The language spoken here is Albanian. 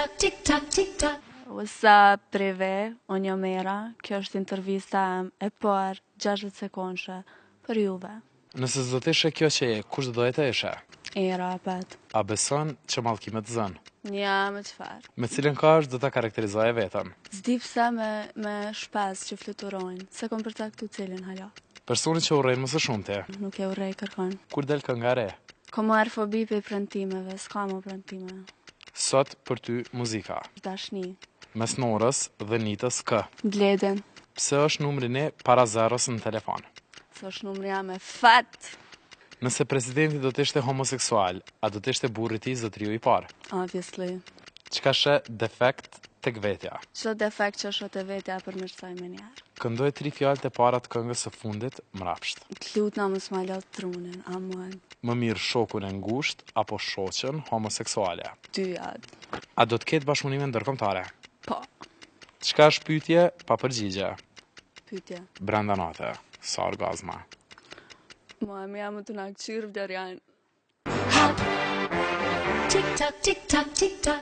tick-tock, tick-tock, tick-tock. What's up, Prive? Unë jam Era. Kjo është intervista e parë 60 sekondshë për juve. Nëse s'do t'ishe kjo që je, kush do të ishe? Era, pet. A beson që mallkimet zën? Ja, me qëfar. Me cilën kash do ta karakterizoje vetën? S'di pse me shpes që fluturojnë. Se kom përcaktu cilin hala. Personi që urrejnë më së shumti. Nuk e urrej kërkon. Kur del kënga re? Kom marrë fobi për premtimeve, s'ka më premtime. Sot për ty muzika. Dashni. Mes Norës dhe Nitës kë? Gledin. Pse është numri ne para zeros në telefon? Se është numri jam e fat. Nëse presidenti do t'ishte homoseksual, a do t'ishte burri i tij zotriu i parë? Obviously. Çka she defekt tek vetja? Çdo defekt që është te vetja përmirësoj më njerë. Këndoj 3 fjalë të para të këngës së fundit mrapsht. T'lut na mos ma lë trunin, aman. Më mirë shokun e ngushtë apo shoqen homoseksuale? Dyjat. A do të ketë bashkëpunime ndërkombëtare? Po. Çka është pyetje pa përgjigje? Pyetje. Brenda natë, sa orgazma? Mua më jam të na këshirë vlerjan. Tick-tock, tick-tock, tick-tock.